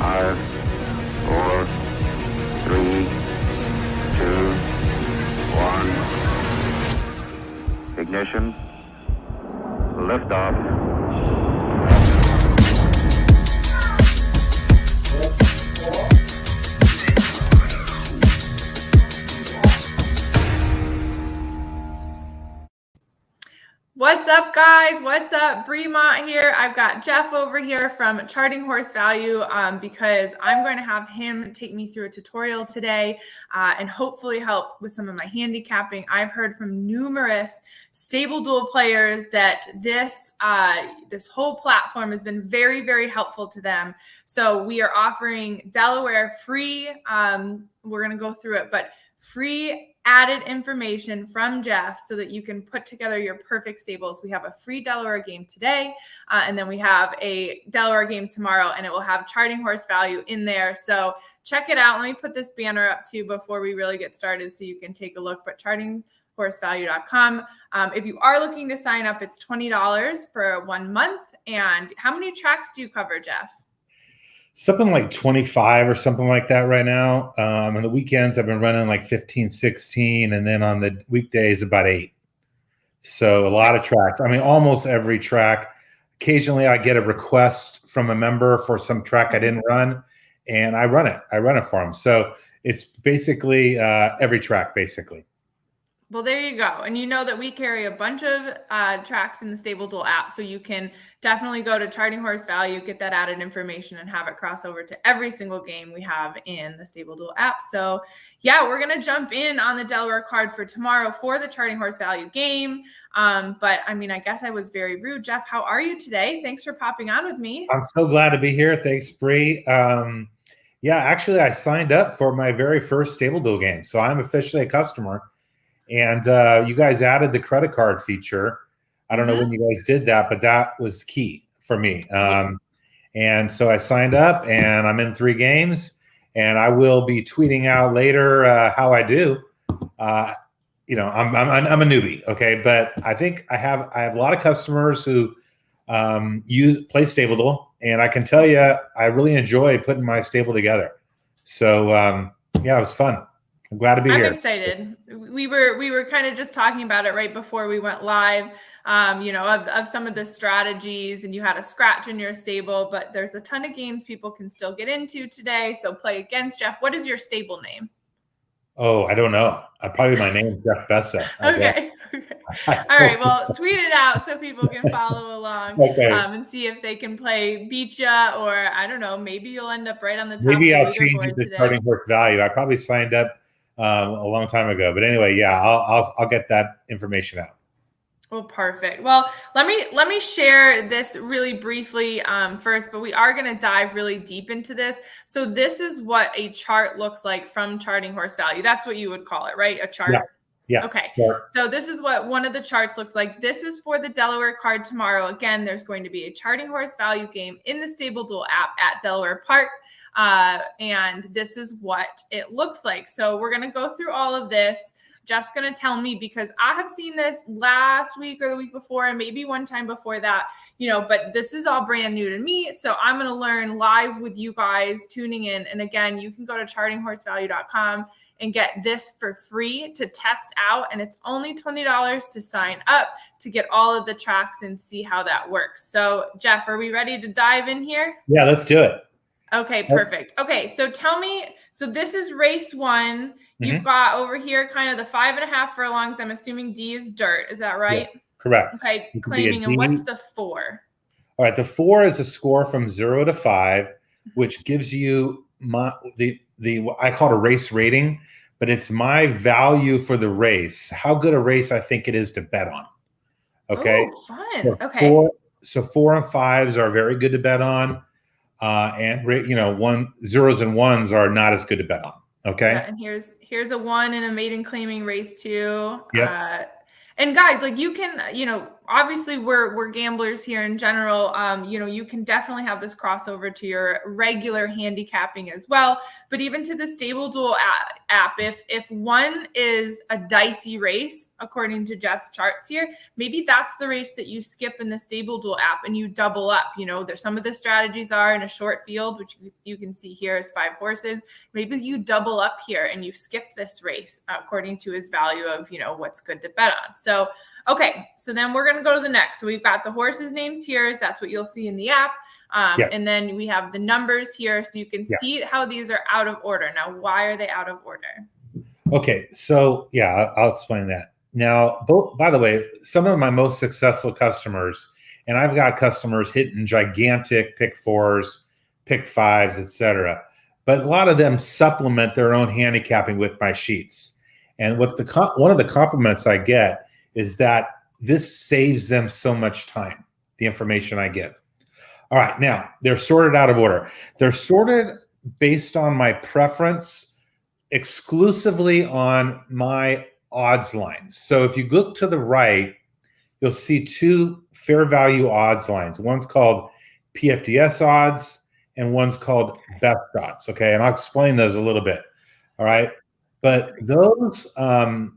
5, 4, 3, 2, 1. Ignition. Liftoff. What's up, guys? What's up? Bremont here. I've got Jeff over here from Charting Horse Value because I'm going to have him take me through a tutorial today and hopefully help with some of my handicapping. I've heard from numerous StableDuel players that this whole platform has been very, very helpful to them. So we are offering Delaware free. We're going to go through it, but free added information from Jeff so that you can put together your perfect stables. We have a free Delaware game today, and then we have a Delaware game tomorrow, and it will have Charting Horse Value in there. So check it out. Let me put this banner up too before we really get started so you can take a look. But chartinghorsevalue.com. If you are looking to sign up, it's $20 for 1 month. And how many tracks do you cover, Jeff? Something like 25 or something like that right now. On the weekends, I've been running like 15, 16, and then on the weekdays, about 8. So a lot of tracks. I mean, almost every track. Occasionally, I get a request from a member for some track I didn't run, and I run it. I run it for them. So it's basically every track, basically. Well, there you go. And you know that we carry a bunch of tracks in the StableDuel app, so you can definitely go to Charting Horse Value, get that added information, and have it cross over to every single game we have in the StableDuel app. So yeah, we're going to jump in on the Delaware card for tomorrow for the Charting Horse Value game. But I mean, I guess I was very rude. Jeff, how are you today? Thanks for popping on with me. I'm so glad to be here. Thanks, Bree. Yeah, actually, I signed up for my very first StableDuel game, so I'm officially a customer. And you guys added the credit card feature. I don't know when you guys did that, but that was key for me. And so I signed up, and I'm in 3 games, and I will be tweeting out later how I do. You know, I'm a newbie, okay, but I think I have a lot of customers who play StableDuel, and I can tell you I really enjoy putting my stable together. So yeah, it was fun. I'm glad to be here. I'm excited. We were kind of just talking about it right before we went live, you know, of some of the strategies, and you had a scratch in your stable, but there's a ton of games people can still get into today. So play against Jeff. What is your stable name? Oh, I don't know. Probably my name is Jeff Bessa. Okay. All right. Well, tweet it out so people can follow along and see if they can beat ya, or I don't know, maybe you'll end up right on the top. Maybe I'll change it to Charting Horse Value. I probably signed up a long time ago, but anyway, yeah, I'll get that information out. Well, perfect. Well, let me share this really briefly first, but we are going to dive really deep into this. So this is what a chart looks like from Charting Horse Value. That's what you would call it, right? A chart. Yeah. Okay. Sure. So this is what one of the charts looks like. This is for the Delaware card tomorrow. Again, there's going to be a Charting Horse Value game in the StableDuel app at Delaware Park. And this is what it looks like. So we're going to go through all of this. Jeff's going to tell me, because I have seen this last week or the week before, and maybe one time before that, you know, but this is all brand new to me. So I'm going to learn live with you guys tuning in. And again, you can go to chartinghorsevalue.com and get this for free to test out. And it's only $20 to sign up to get all of the tracks and see how that works. So Jeff, are we ready to dive in here? Yeah, let's do it. Okay, perfect. Okay, so tell me, so this is race 1. You've got over here kind of the 5.5 furlongs. I'm assuming D is dirt. Is that right? Yeah, correct. Okay, claiming. And what's the 4? All right, the 4 is a score from 0 to 5, which gives you the I call it a race rating, but it's my value for the race. How good a race I think it is to bet on. Okay. Oh, fun. Okay. 4 and 5s are very good to bet on. And you know, 0s and 1s are not as good to bet on. Okay. Yeah, and here's a 1 in a maiden claiming race 2. Yeah. And guys, like you can, you know, obviously we're gamblers here in general. You know, you can definitely have this crossover to your regular handicapping as well. But even to the StableDuel app, if one is a dicey race, according to Jeff's charts here, maybe that's the race that you skip in the StableDuel app and you double up. You know, there's some of the strategies are in a short field, which you can see here is 5 horses. Maybe you double up here and you skip this race according to his value of, you know, what's good to bet on. So, okay, so then we're going to go to the next. So we've got the horses' names here. That's what you'll see in the app. And then we have the numbers here. So you can see how these are out of order. Now, why are they out of order? Okay, so yeah, I'll explain that. Now, by the way, some of my most successful customers, and I've got customers hitting gigantic pick 4s, pick 5s, etc. But a lot of them supplement their own handicapping with my sheets. And what one of the compliments I get is that this saves them so much time, the information I give. All right, now they're sorted out of order. They're sorted based on my preference, exclusively on my odds lines. So if you look to the right, you'll see 2 fair value odds lines. One's called PFDS odds and one's called best odds. Okay, and I'll explain those a little bit. All right, but those are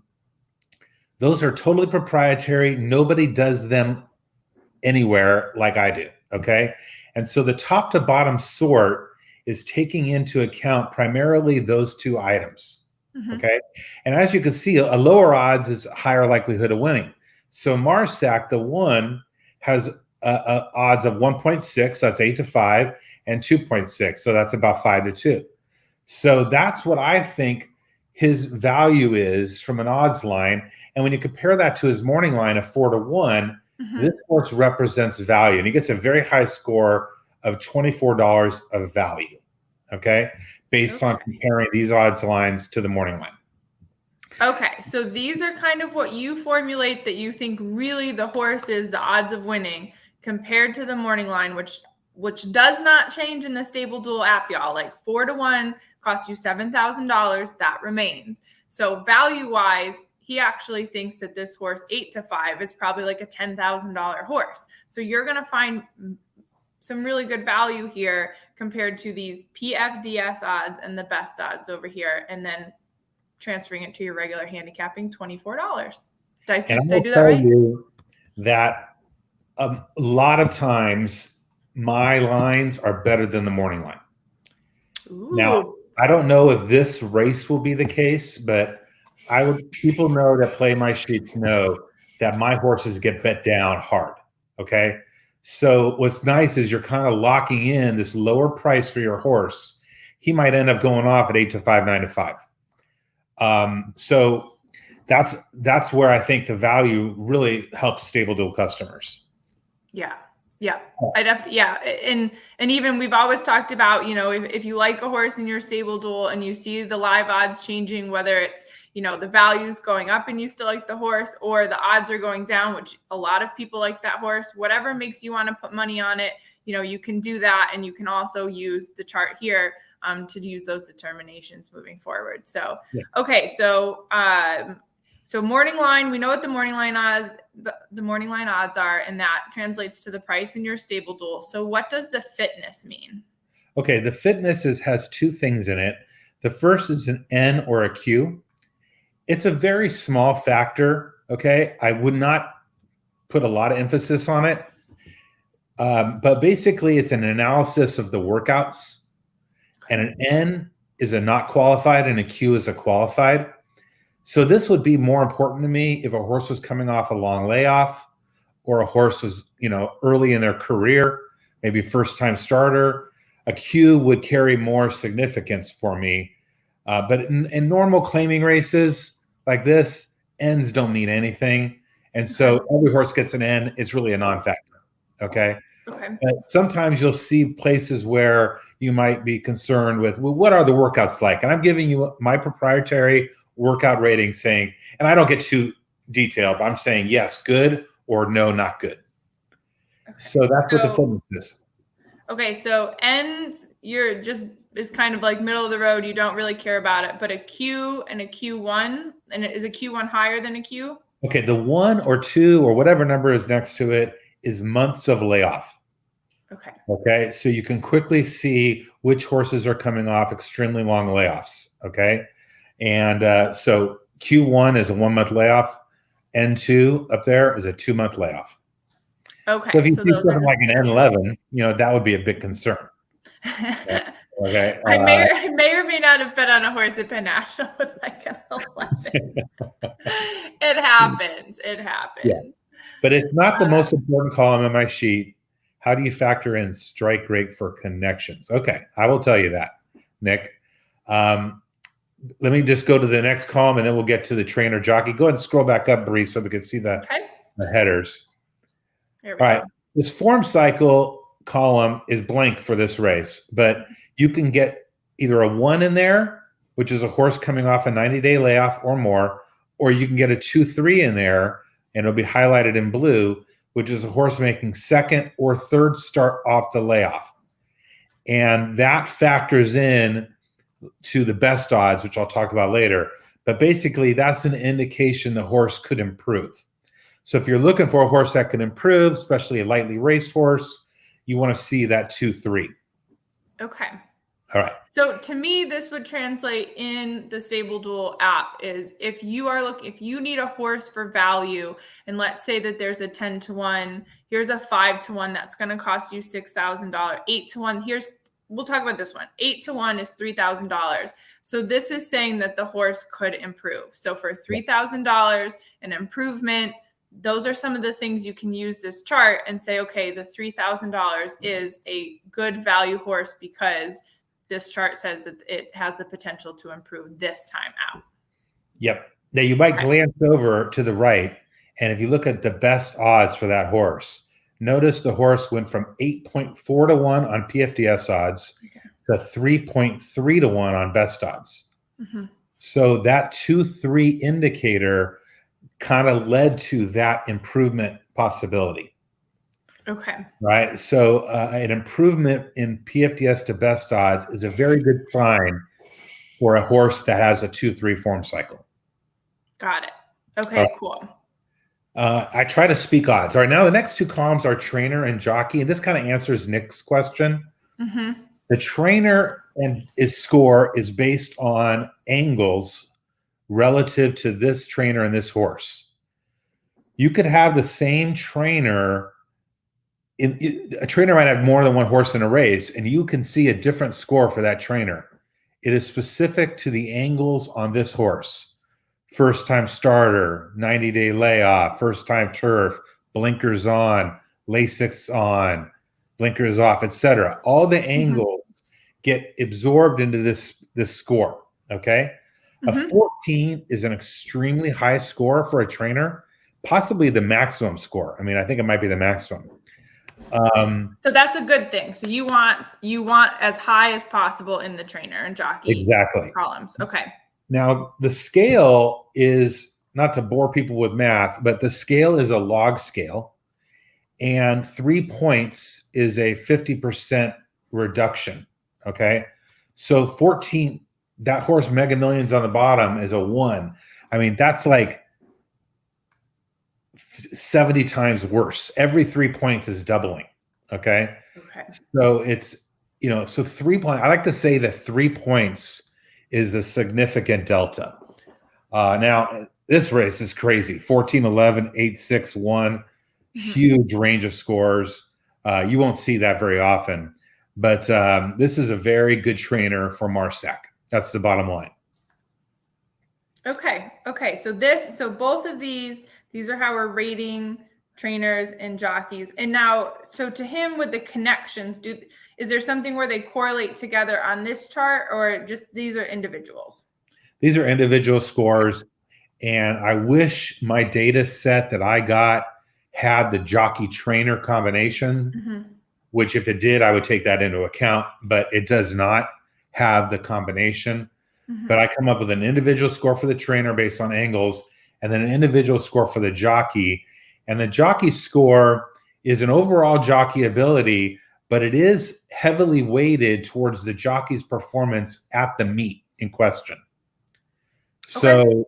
totally proprietary. Nobody does them anywhere like I do. Okay, and so the top to bottom sort is taking into account primarily those 2 items. Okay, and as you can see, a lower odds is a higher likelihood of winning. So Marsac, the one, has odds of 1.6, that's 8 to 5, and 2.6, so that's about 5 to 2. So that's what I think his value is from an odds line. And when you compare that to his morning line of 4 to 1, this horse represents value, and he gets a very high score of $24 of value. Okay, based on comparing these odds lines to the morning line. Okay, so these are kind of what you formulate that you think really the horse is the odds of winning compared to the morning line, which does not change in the StableDuel app, y'all. Like 4 to 1 costs you $7,000. That remains. So value-wise, he actually thinks that this horse 8 to 5 is probably like a $10,000 horse. So you're going to find some really good value here compared to these PFDS odds and the best odds over here, and then transferring it to your regular handicapping, $24. Did I do that right? You that a lot of times my lines are better than the morning line. Ooh. Now, I don't know if this race will be the case, but people know that play my sheets know that my horses get bet down hard. Okay. So what's nice is you're kind of locking in this lower price for your horse. He might end up going off at 8 to 5, 9 to 5. So that's where I think the value really helps StableDuel customers. Yeah. And even we've always talked about, you know, if you like a horse in your StableDuel and you see the live odds changing, whether it's, you know, the value's going up and you still like the horse, or the odds are going down, which a lot of people like that horse, whatever makes you want to put money on it, you know, you can do that. And you can also use the chart here to use those determinations moving forward. So, okay. So morning line, we know what the morning line odds are, and that translates to the price in your StableDuel. So what does the fitness mean? Okay, the fitness has 2 things in it. The first is an N or a Q. It's a very small factor. Okay, I would not put a lot of emphasis on it, but basically it's an analysis of the workouts, and an N is a not qualified and a Q is a qualified. So this would be more important to me if a horse was coming off a long layoff, or a horse was, you know, early in their career, maybe first-time starter. A Q would carry more significance for me. But in normal claiming races like this, N's don't mean anything. And so every horse gets an N. It's really a non-factor. Okay. But sometimes you'll see places where you might be concerned with, well, what are the workouts like? And I'm giving you my proprietary workout rating saying, and I don't get too detailed, but I'm saying yes, good, or no, not good. So that's what the fitness is. Okay, so N's is kind of like middle of the road. You don't really care about it, but a Q and a Q1, and is a Q1 higher than a Q? Okay, the 1 or 2 or whatever number is next to it is months of layoff. Okay. Okay, so you can quickly see which horses are coming off extremely long layoffs. Okay, and so Q1 is a 1 month layoff. N2 up there is a 2 month layoff. Okay. So if you So see those are something like an N11, that would be a big concern. Okay. I may or may not have been on a horse at Penn National with like an 11. It happens. It happens. Yeah. But it's not the most important column on my sheet. How do you factor in strike rate for connections? Okay, I will tell you that, Nick. Let me just go to the next column, and then we'll get to the trainer jockey. Go ahead and scroll back up, Bree, so we can see the headers. There we All go. right, this form cycle column is blank for this race, but you can get either a 1 in there, which is a horse coming off a 90-day layoff or more, or you can get a 2-3 in there, and it'll be highlighted in blue, which is a horse making second or third start off the layoff. And that factors in to the best odds, which I'll talk about later. But basically, that's an indication the horse could improve. So if you're looking for a horse that can improve, especially a lightly raced horse, you want to see that 2-3. Okay. All right. So to me, this would translate in the StableDuel app is if you need a horse for value, and let's say that there's a 10-1, here's a 5-1 that's going to cost you $6,000. 8-1, we'll talk about this one. 8-1 is $3,000. So this is saying that the horse could improve. So for $3,000, an improvement, those are some of the things you can use this chart and say, okay, the $3,000 is a good value horse because this chart says that it has the potential to improve this time out. Yep. Now you might glance over to the right, and if you look at the best odds for that horse, notice the horse went from 8.4 to 1 on PFDS odds to 3.3 to 1 on best odds. Mm-hmm. So that 2-3 indicator kind of led to that improvement possibility. Okay. Right. So an improvement in PFDS to best odds is a very good sign for a horse that has a 2-3 form cycle. Got it. Okay, cool. I try to speak odds. All right. Now the next two columns are trainer and jockey. And this kind of answers Nick's question. Mm-hmm. The trainer and his score is based on angles relative to this trainer and this horse. You could have the same trainer. A trainer might have more than one horse in a race, and you can see a different score for that trainer. It is specific to the angles on this horse. First time starter, 90-day layoff, first time turf, blinkers on, Lasix on, blinkers off, etc. All the angles get absorbed into this score. Okay. A 14 is an extremely high score for a trainer, possibly the maximum score. I mean, I think it might be the maximum. So that's a good thing. So you want as high as possible in the trainer and jockey columns. Okay. Now the scale is, not to bore people with math, but the scale is a log scale, and 3 points is a 50% reduction. Okay. So 14, that horse Mega Millions on the bottom is a 1. I mean, that's like 70 times worse. Every 3 points is doubling. Okay. So it's, so 3 points. I like to say that 3 points is a significant delta. Now this race is crazy. 14, 11, 8, 6, 1, huge range of scores. You won't see that very often, but this is a very good trainer for Marsac. That's the bottom line. Okay. So both of these are how we're rating trainers and jockeys. And now, so to him with the connections, is there something where they correlate together on this chart, or just these are individuals? These are individual scores. And I wish my data set that I got had the jockey trainer combination, which if it did, I would take that into account, but it does not have the combination. But I come up with an individual score for the trainer based on angles, and then an individual score for the jockey. And the jockey score is an overall jockey ability, but it is heavily weighted towards the jockey's performance at the meet in question. So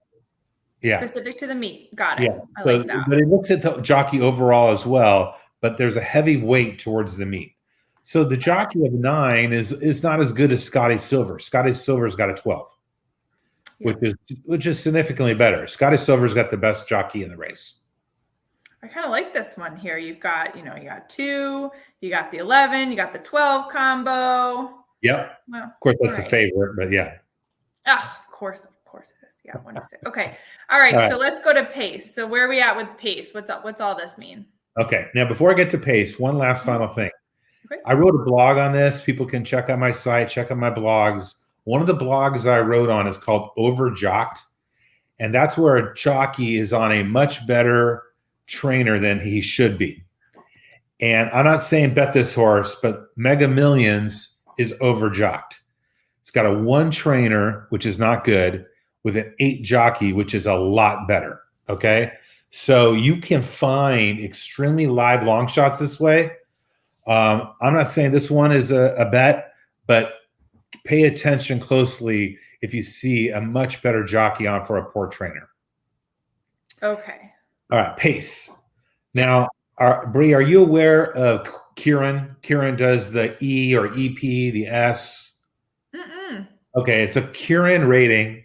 Yeah. Specific to the meet. Got it. Yeah. I So, like that. but it looks at the jockey overall as well, but there's a heavy weight towards the meet. So the jockey of 9 is not as good as Scotty Silver. Scotty Silver's got a 12, Yeah. which is significantly better. Scotty Silver's got the best jockey in the race. I kind of like this one here. You've got, you got 2, you got the 11, you got the 12 combo. Yep. Well, Of course, that's all a right. favorite, but yeah. Oh, of course it is. Yeah, 1 to 6. Okay. All right. So let's go to pace. So where are we at with pace? What's up? What's all this mean? Okay. Now, before I get to pace, one last final thing. Okay. I wrote a blog on this. People can check out my site, check out my blogs. One of the blogs I wrote on is called Overjocked. And that's where a jockey is on a much better trainer than he should be. And I'm not saying bet this horse, but Mega Millions is overjocked. It's got a 1 trainer, which is not good, with an 8 jockey, which is a lot better. Okay. So you can find extremely live long shots this way. I'm not saying this one is a bet, but pay attention closely if you see a much better jockey on for a poor trainer. Okay. All right, pace. Now, Bree, are you aware of Kieran? Kieran does the E or EP, the S. Mm-mm. Okay, it's a Kieran rating.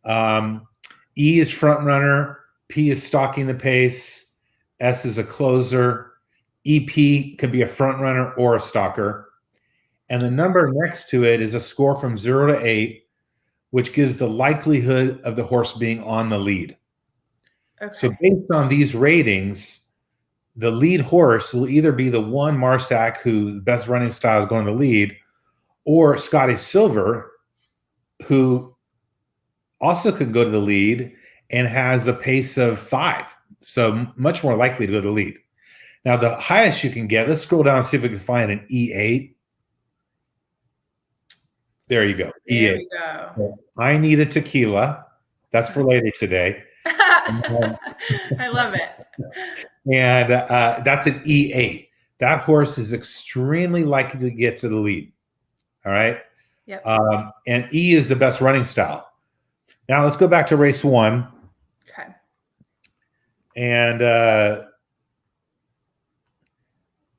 E is front runner, P is stalking the pace, S is a closer, EP could be a front runner or a stalker. And the number next to it is a score from 0 to 8, which gives the likelihood of the horse being on the lead. Okay. So based on these ratings, the lead horse will either be the 1 Marsac, who the best running style is going to lead, or Scotty Silver, who also could go to the lead and has a pace of 5. So much more likely to go to the lead. Now, the highest you can get, let's scroll down and see if we can find an E8. There you go. There E8. we go. I need a tequila. That's for later today. I love it. And that's an E8. That horse is extremely likely to get to the lead. All right. Yep. And E is the best running style. Now let's go back to race 1. Okay. And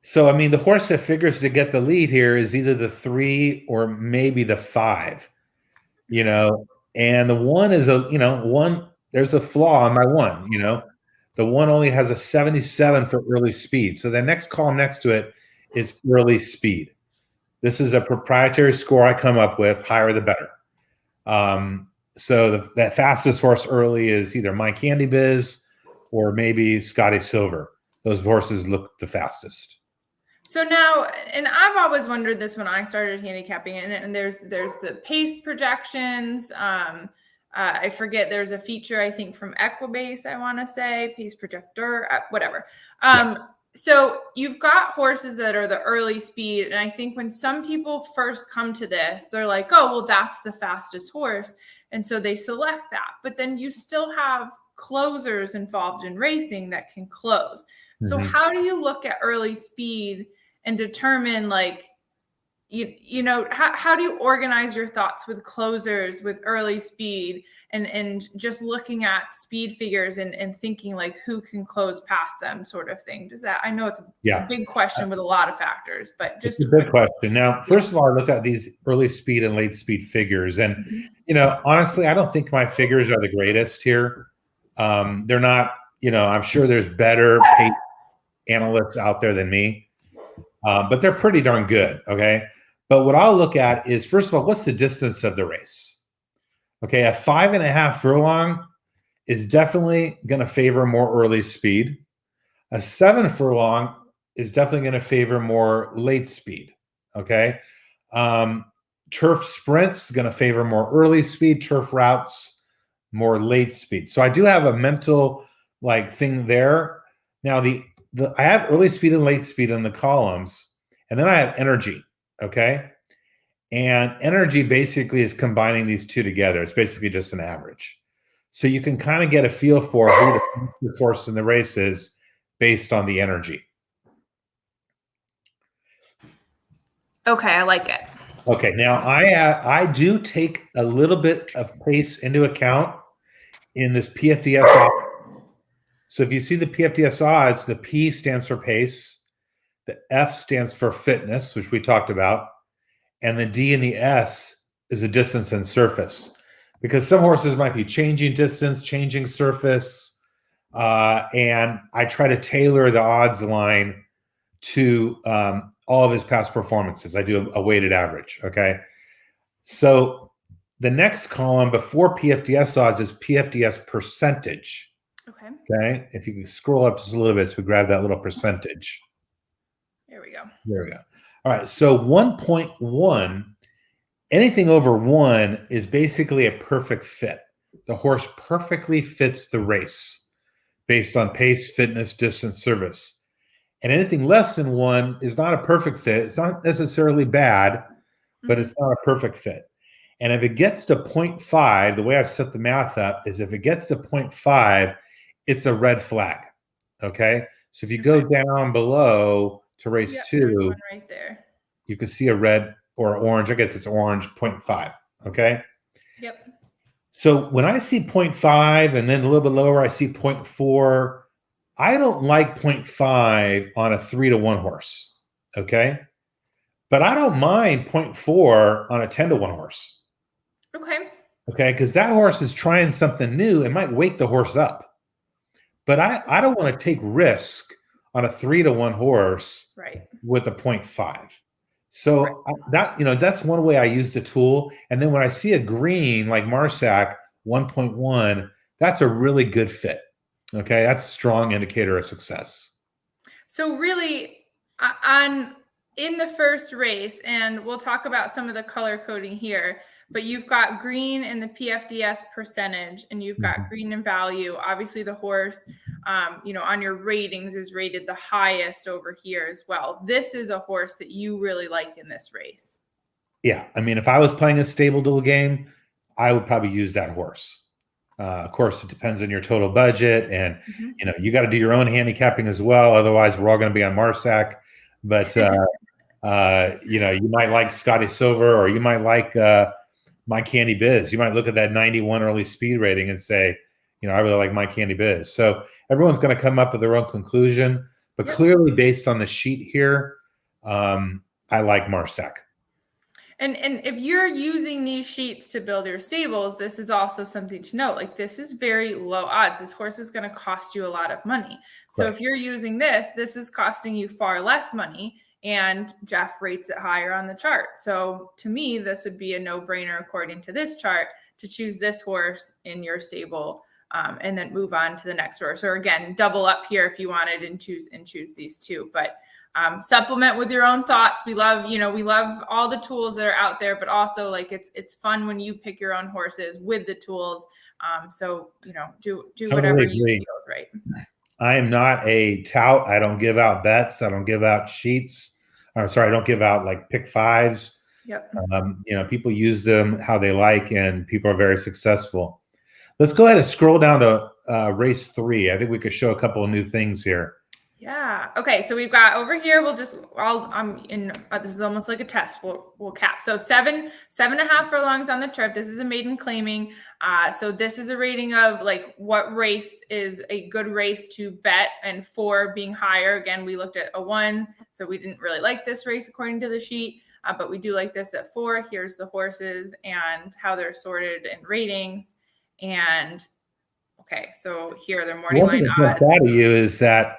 so, I mean, the horse that figures to get the lead here is either the 3 or maybe the 5, and the 1 is there's a flaw on my 1, the 1 only has a 77 for early speed. So the next column next to it is early speed. This is a proprietary score I come up with, higher the better. So that fastest horse early is either My Candy Biz or maybe Scotty Silver. Those horses look the fastest. So now, and I've always wondered this when I started handicapping, and there's the pace projections. I forget, there's a feature, I think, from Equibase, I want to say, pace projector, whatever. So you've got horses that are the early speed. And I think when some people first come to this, they're like, oh, well, that's the fastest horse. And so they select that. But then you still have closers involved in racing that can close. So how do you look at early speed and determine, like, how do you organize your thoughts with closers, with early speed, and just looking at speed figures and thinking, like, who can close past them, sort of thing? I know it's a big question with a lot of factors, but just it's a big question. Now, first of all, I look at these early speed and late speed figures, and honestly, I don't think my figures are the greatest here. They're not. I'm sure there's better pace analysts out there than me, but they're pretty darn good. Okay. But what I'll look at is, first of all, what's the distance of the race? Okay, a 5.5 furlong is definitely going to favor more early speed. A 7 furlong is definitely going to favor more late speed. Okay, turf sprints going to favor more early speed. Turf routes more late speed. So I do have a mental thing there. Now I have early speed and late speed in the columns, and then I have energy. Okay. And energy basically is combining these two together. It's basically just an average. So you can kind of get a feel for who the horse in the race is based on the energy. Okay. I like it. Okay. Now I do take a little bit of pace into account in this PFDS odds. So if you see the PFDS odds, the P stands for pace, the F stands for fitness, which we talked about, and the D and the S is a distance and surface. Because some horses might be changing distance, changing surface, and I try to tailor the odds line to all of his past performances. I do a weighted average, okay? So the next column before PFDS odds is PFDS percentage. Okay. If you can scroll up just a little bit, so we grab that little percentage. There we go. There we go. All right. So 1.1, anything over 1 is basically a perfect fit. The horse perfectly fits the race based on pace, fitness, distance, service. And anything less than 1 is not a perfect fit. It's not necessarily bad, but it's not a perfect fit. And if it gets to 0.5, the way I've set the math up is if it gets to 0.5, it's a red flag. Okay. So if you go down below to race 2, right there, you can see a red or orange. I guess it's orange 0.5. Okay. Yep. So when I see 0.5 and then a little bit lower, I see 0.4. I don't like 0.5 on a 3-to-1 horse. Okay. But I don't mind 0.4 on a 10-to-1 horse. Okay. Okay. Because that horse is trying something new and might wake the horse up. But I don't want to take risk on a 3-to-1 horse with a 0.5. So that's one way I use the tool. And then when I see a green like Marsac 1.1, that's a really good fit. Okay, that's a strong indicator of success. So really, in the first race, and we'll talk about some of the color coding here, but you've got green in the PFDS percentage, and you've got green in value. Obviously, the horse, on your ratings is rated the highest over here as well. This is a horse that you really like in this race. Yeah, I mean, if I was playing a StableDuel game, I would probably use that horse. Of course, it depends on your total budget, and you got to do your own handicapping as well. Otherwise, we're all going to be on Marsac. But you might like Scotty Silver, or you might like My Candy Biz. You might look at that 91 early speed rating and say, I really like My Candy Biz. So everyone's going to come up with their own conclusion. But clearly, based on the sheet here, I like Marsac. And if you're using these sheets to build your stables, this is also something to note. Like, this is very low odds. This horse is going to cost you a lot of money. So if you're using this is costing you far less money, and Jeff rates it higher on the chart. So to me, this would be a no-brainer according to this chart to choose this horse in your stable, and then move on to the next horse. Or again, double up here if you wanted and choose these two. But supplement with your own thoughts. We love all the tools that are out there, but also like it's fun when you pick your own horses with the tools. So do whatever you feel right. I am not a tout. I don't give out bets. I don't give out sheets. I don't give out like pick fives. Yep. People use them how they like, and people are very successful. Let's go ahead and scroll down to race 3. I think we could show a couple of new things here. Yeah. Okay. So we've got over here. This is almost like a test. We'll cap. So 7.5 furlongs on the trip. This is a maiden claiming. So this is a rating of like what race is a good race to bet, and 4 being higher. Again, we looked at a 1, so we didn't really like this race according to the sheet, but we do like this at 4. Here's the horses and how they're sorted in ratings. And okay, so here are their morning line odds. One thing that jumps out of you is that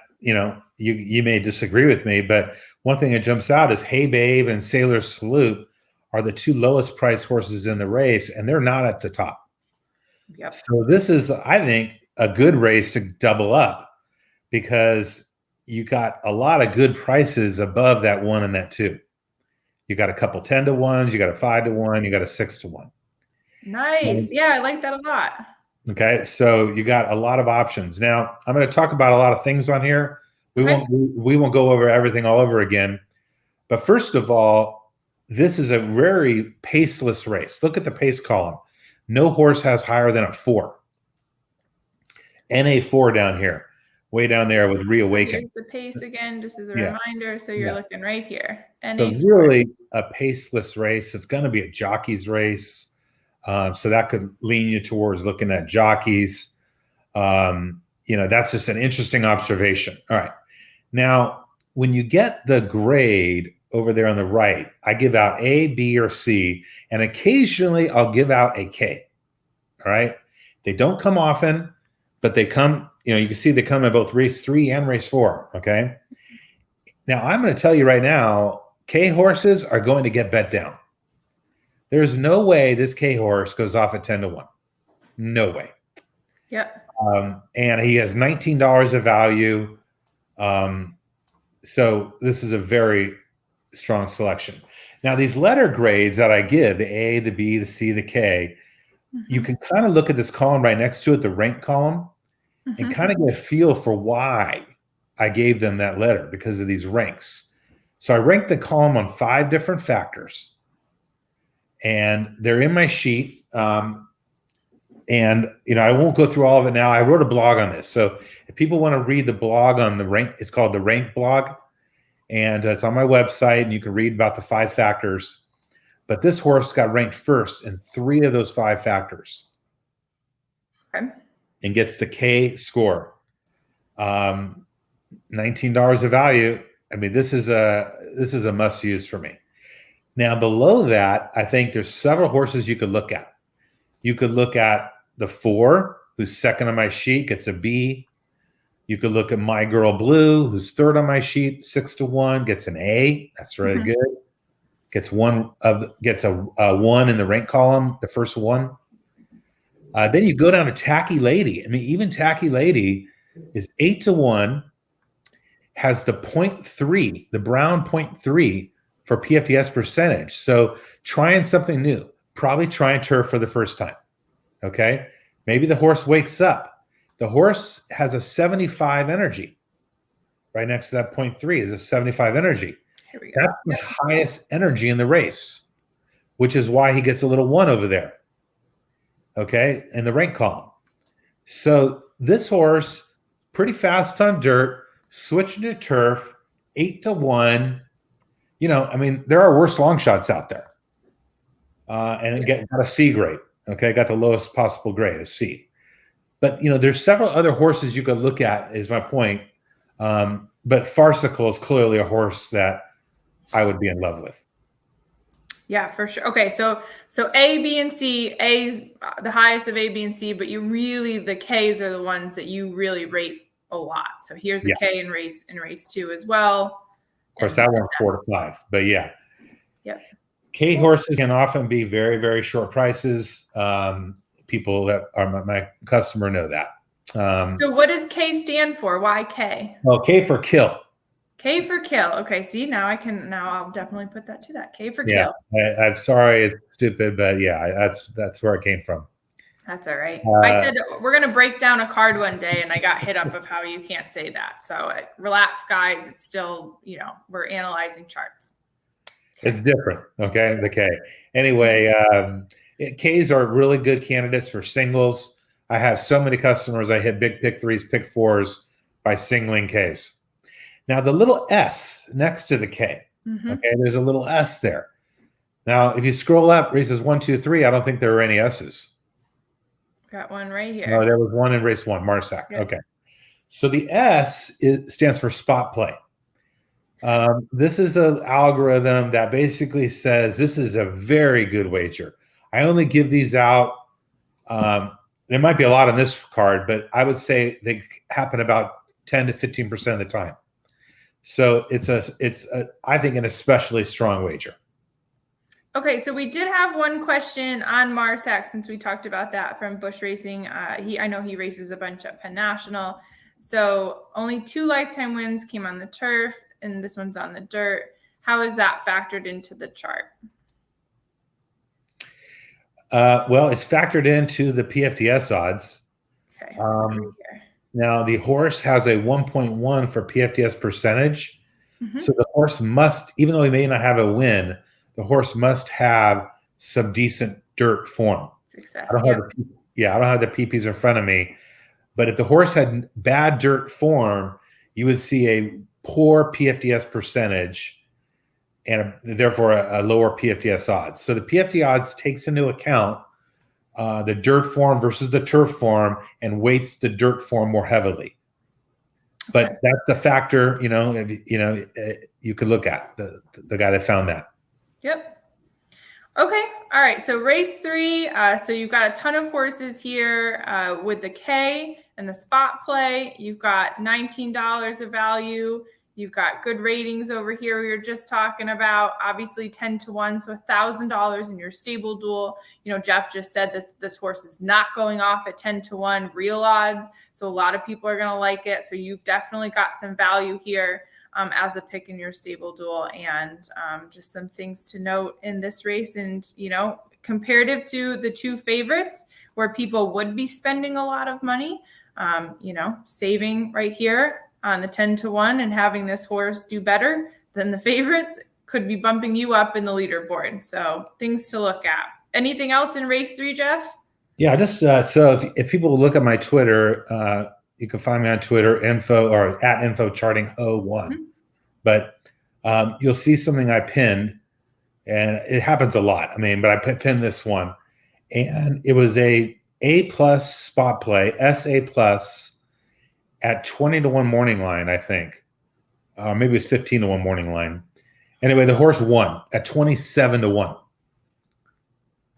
you may disagree with me, but one thing that jumps out is Hey Babe and Sailor Salute are the 2 lowest priced horses in the race, and they're not at the top. Yep. So this is, I think, a good race to double up, because you got a lot of good prices above that 1 and that 2. You got a couple 10-to-1s, you got a 5-to-1, you got a 6-to-1. Nice. Yeah, I like that a lot. Okay, so you got a lot of options. Now, I'm going to talk about a lot of things on here. We won't go over everything all over again. But first of all, this is a very paceless race. Look at the pace column. No horse has higher than a 4. NA4 down here, way down there with Reawaken. So here's the pace again, just as a reminder. So you're looking right here. So really a paceless race. It's going to be a jockey's race. So that could lean you towards looking at jockeys. That's just an interesting observation. All right. Now, when you get the grade over there on the right, I give out A, B, or C, and occasionally I'll give out a K. All right. They don't come often, but they come, you can see they come in both race 3 and race 4. Okay. Now, I'm going to tell you right now, K horses are going to get bet down. There's no way this K horse goes off at 10-1. No way. Yep. And he has $19 of value. So this is a very strong selection. Now, these letter grades that I give, the A, the B, the C, the K, you can kind of look at this column right next to it, the rank column, and kind of get a feel for why I gave them that letter because of these ranks. So I ranked the column on 5 different factors. And they're in my sheet. I won't go through all of it now. I wrote a blog on this. So if people want to read the blog on the rank, it's called the Rank Blog. And it's on my website, and you can read about the 5 factors. But this horse got ranked first in 3 of those 5 factors. Okay. And gets the K score. $19 of value. I mean, this is a must use for me. Now, below that, I think there's several horses you could look at. You could look at the 4, who's second on my sheet, gets a B. You could look at My Girl Blue, who's third on my sheet, 6-1, gets an A. That's really good. Gets a 1 in the rank column, the first one. Then you go down to Tacky Lady. I mean, even Tacky Lady is 8-1, has the 0.3, the brown 0.3 for Pfds percentage. So trying something new, probably trying turf for the first time. Okay. Maybe the horse wakes up. The horse has a 75 energy. Right next to that 0.3 is a 75 energy. Here we go. That's the highest energy in the race, which is why he gets a little 1 over there. Okay. In the rank column. So this horse, pretty fast on dirt, switching to turf, 8-1. There are worse long shots out there. And it got a C grade. Okay, got the lowest possible grade, a C. But, there's several other horses you could look at, is my point. But Farcical is clearly a horse that I would be in love with. Yeah, for sure. Okay, so A, B, and C. A's the highest of A, B, and C, but the K's are the ones that you really rate a lot. So here's the K in race 2 as well. Of course, that one's 4-5, but yeah. Yep. K horses can often be very, very short prices. People that are my customer know that. So what does K stand for? Why K? Well, K for kill. K for kill. Okay, see, now I'll definitely put that to that. K for kill. I'm sorry, it's stupid, but yeah, that's where it came from. That's all right. I said we're going to break down a card one day, and I got hit up of how you can't say that. So relax, guys. It's still, we're analyzing charts. It's different. Okay. The K. Anyway, Ks are really good candidates for singles. I have so many customers. I hit big pick 3s, pick 4s by singling Ks. Now, the little S next to the K, okay, there's a little S there. Now, if you scroll up, races 1, 2, 3, I don't think there are any S's. Got one right here. No, there was one in race 1, Marsac. Good. Okay. So the S stands for spot play. This is an algorithm that basically says this is a very good wager. I only give these out. There might be a lot on this card, but I would say they happen about 10 to 15% of the time. So it's I think an especially strong wager. Okay, so we did have one question on Marsac since we talked about that from Bush Racing. I know he races a bunch at Penn National. So only 2 lifetime wins came on the turf, and this one's on the dirt. How is that factored into the chart? Well, it's factored into the PFDS odds. Okay. Now, the horse has a 1.1 for PFDS percentage. So the horse must, even though he may not have a win, the horse must have some decent dirt form. Success. I don't have the PPs in front of me. But if the horse had bad dirt form, you would see a poor PFDS percentage and therefore a lower PFDS odds. So the PFD odds takes into account the dirt form versus the turf form and weights the dirt form more heavily. But Okay. that's the factor, you could look at the guy that found that. Yep. Okay. All right. So race 3. So you've got a ton of horses here with the K and the spot play. You've got $19 of value. You've got good ratings over here we were just talking about, obviously 10-1, so $1,000 in your StableDuel. Jeff just said this horse is not going off at 10-1 real odds, so a lot of people are going to like it. So you've definitely got some value here as a pick in your StableDuel, and just some things to note in this race. And, comparative to the 2 favorites where people would be spending a lot of money, saving right here on the 10-1 and having this horse do better than the favorites could be bumping you up in the leaderboard. So things to look at. Anything else in race 3, Jeff? Yeah, just so if people look at my Twitter, you can find me on Twitter, @infocharting01. Mm-hmm. But you'll see something I pinned, and it happens a lot. But I pinned this one, and it was a A+ spot play, SA+ at 20-1 morning line, I think. Maybe it was 15-1 morning line. Anyway, the horse won at 27-1.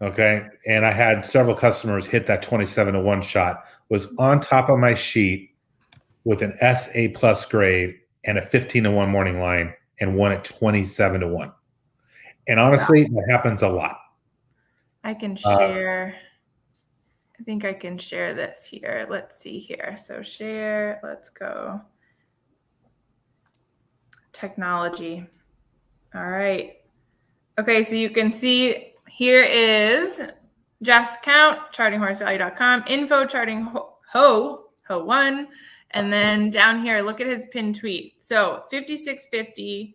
Okay, and I had several customers hit that 27-1 shot. Was on top of my sheet with an SA+ grade and a 15-1 morning line, and won at 27-1. And honestly, that happens a lot. I can share. I think I can share this here. Let's see here. So share. Let's go. Technology. All right. Okay, so you can see here is Jeff's account, chartinghorsevalue.com, info charting ho 1. And then down here, look at his pinned tweet. So 56.50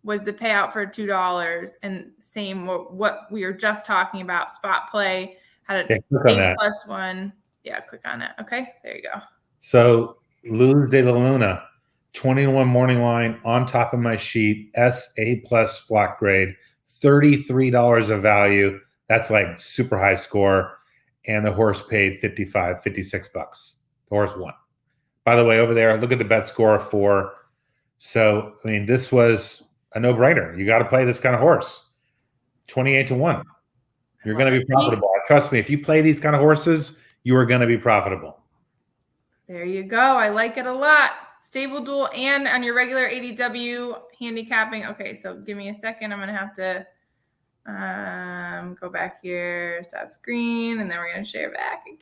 was the payout for $2, and same what we were just talking about. Spot play had an A+1. Yeah, click on it. Okay, there you go. So Luz de la Luna, 21 morning line on top of my sheet, SA+ block grade, $33 of value. That's like super high score, and the horse paid $56. The horse won. By the way, over there, look at the bet score of 4. So, this was a no-brainer. You got to play this kind of horse. 28-1. You're going to be profitable. Trust me, if you play these kind of horses, you are going to be profitable. There you go. I like it a lot. StableDuel and on your regular ADW handicapping. Okay, so give me a second. I'm going to have to go back here, stop screen, and then we're going to share back again.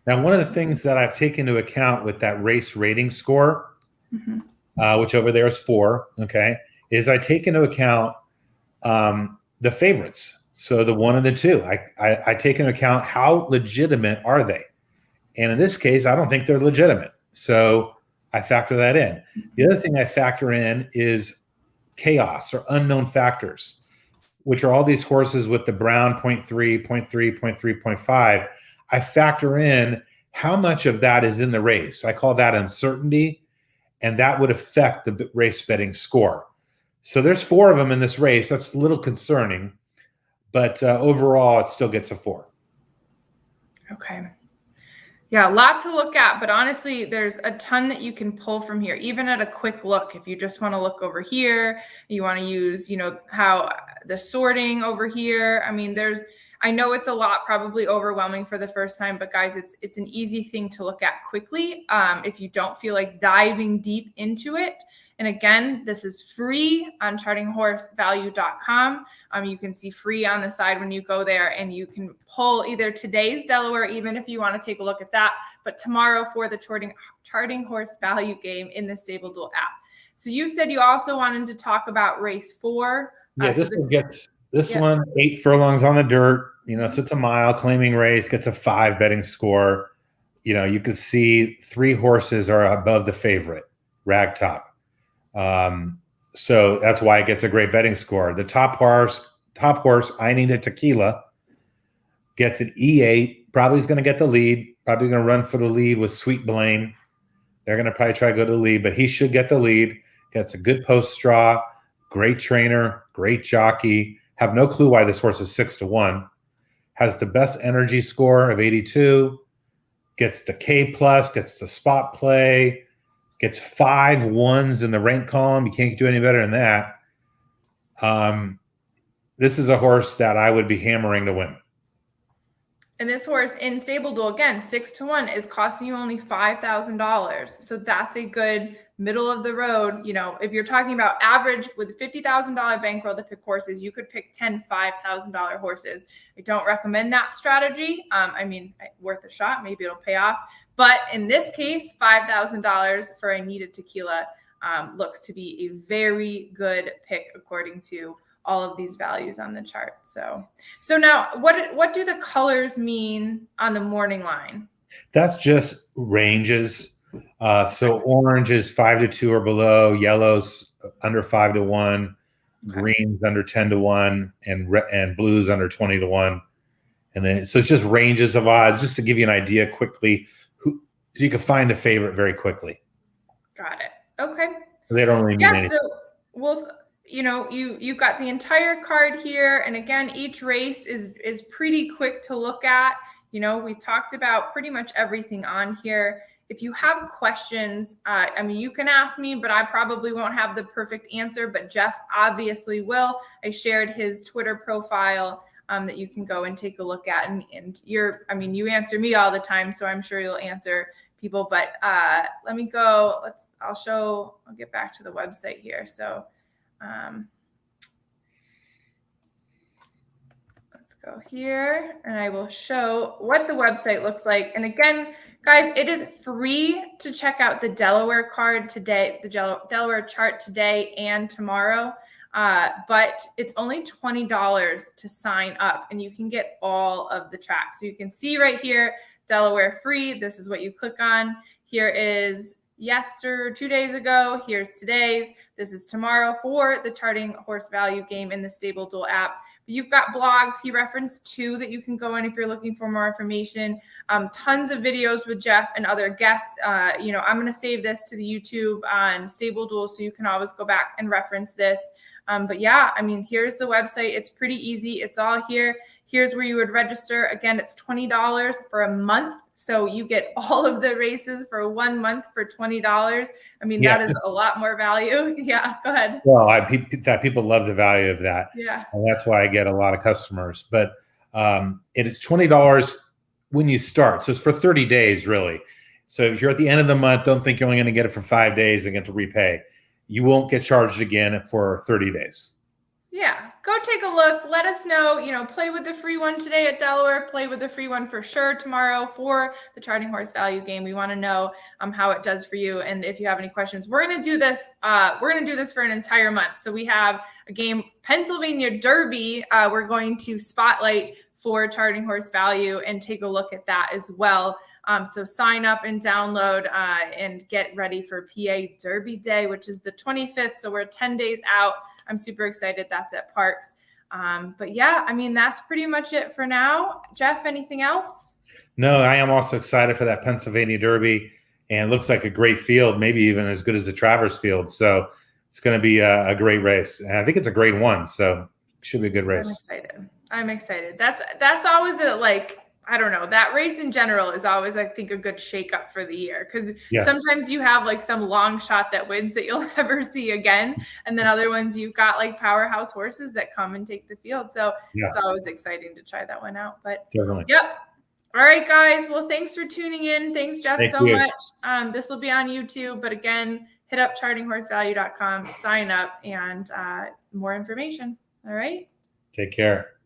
Now, one of the things that I've taken into account with that race rating score, which over there is 4, okay, is I take into account the favorites. So the 1 and the 2. I take into account how legitimate are they. And in this case, I don't think they're legitimate. So I factor that in. The other thing I factor in is chaos or unknown factors, which are all these horses with the brown 0.3, 0.3, 0.3, 0.5. I factor in how much of that is in the race. I call that uncertainty, and that would affect the race betting score. So there's 4 of them in this race. That's a little concerning, but overall, it still gets a 4. Okay. Yeah, a lot to look at, but honestly, there's a ton that you can pull from here, even at a quick look. If you just want to look over here, you want to use, how the sorting over here. I know it's a lot, probably overwhelming for the first time, but guys, it's an easy thing to look at quickly if you don't feel like diving deep into it. And again, this is free on chartinghorsevalue.com. You can see free on the side when you go there, and you can pull either today's Delaware, even if you want to take a look at that, but tomorrow for the Charting Horse Value game in the StableDuel app. So you said you also wanted to talk about race 4. Yeah, this one, 8 furlongs on the dirt, so it's a mile claiming race, gets a 5 betting score. You can see 3 horses are above the favorite, Ragtop. So that's why it gets a great betting score. The top horse, I Need a Tequila, gets an E8, probably is going to get the lead, probably going to run for the lead with Sweet Blaine. They're going to probably try to go to the lead, but he should get the lead. Gets a good post straw, great trainer, great jockey. Have no clue why this horse is 6-1. has the best energy score of 82, gets the K plus, gets the spot play, gets 5 1s in the rank column. You can't do any better than that. This is a horse that I would be hammering to win. And this horse in StableDuel, again, 6-1 is costing you only $5,000. So that's a good middle of the road. You know, if you're talking about average with $50,000 bankroll to pick horses, you could pick 10 $5,000 horses. I don't recommend that strategy. I mean, worth a shot. Maybe it'll pay off. But in this case, $5,000 for a Needed Tequila looks to be a very good pick according to all of these values on the chart. So now what do the colors mean on the morning line? That's just ranges. So orange is 5-2 or below, yellow's under 5-1, green's under 10-1, and blue's under 20-1. And then so it's just ranges of odds, just to give you an idea quickly, so you can find the favorite very quickly. Got it. Okay. They don't really mean anything. So we'll, you know, you've got the entire card here. And again, each race is pretty quick to look at. You know, we talked about pretty much everything on here. If you have questions, I mean, you can ask me, but I probably won't have the perfect answer, but Jeff obviously will. I shared his Twitter profile that you can go and take a look at. And you answer me all the time, so I'm sure you'll answer people, but let me go. I'll get back to the website here. So let's go here and I will show what the website looks like. And again, guys, it is free to check out the Delaware card today, the Delaware chart today and tomorrow. But it's only $20 to sign up and you can get all of the tracks. So you can see right here, Delaware free. This is what you click on. Here is 2 days ago. Here's today's. This is tomorrow for the Charting Horse Value game in the StableDuel app. But you've got blogs. He referenced 2 that you can go in if you're looking for more information. Tons of videos with Jeff and other guests. I'm going to save this to the YouTube on StableDuel so you can always go back and reference this. But yeah, I mean, here's the website. It's pretty easy. It's all here. Here's where you would register. Again, it's $20 for a month. So you get all of the races for 1 month for $20. I mean, that is a lot more value. Yeah, go ahead. Well, people love the value of that. Yeah. And that's why I get a lot of customers. But it is $20 when you start. So it's for 30 days, really. So if you're at the end of the month, don't think you're only going to get it for 5 days and get to repay. You won't get charged again for 30 days. Yeah, go take a look. Let us know, play with the free one today at Delaware, play with the free one for sure tomorrow for the Charting Horse Value game. We want to know how it does for you. And if you have any questions, we're going to do this. We're going to do this for an entire month. So we have a game, Pennsylvania Derby. We're going to spotlight for Charting Horse Value and take a look at that as well. So sign up and download and get ready for PA Derby Day, which is the 25th. So we're 10 days out. I'm super excited. That's at Parks. But yeah, I mean, that's pretty much it for now. Jeff, anything else? No, I am also excited for that Pennsylvania Derby, and it looks like a great field, maybe even as good as the Travers field. So it's going to be a great race. And I think it's a grade 1, so it should be a good race. I'm excited. That's always I don't know, that race in general is always, I think, a good shakeup for the year because sometimes you have some long shot that wins that you'll never see again. And then other ones you've got powerhouse horses that come and take the field. So it's always exciting to try that one out. But definitely. Yep. All right, guys. Well, thanks for tuning in. Thanks, Jeff, so much. This will be on YouTube. But again, hit up chartinghorsevalue.com, sign up, and more information. All right. Take care.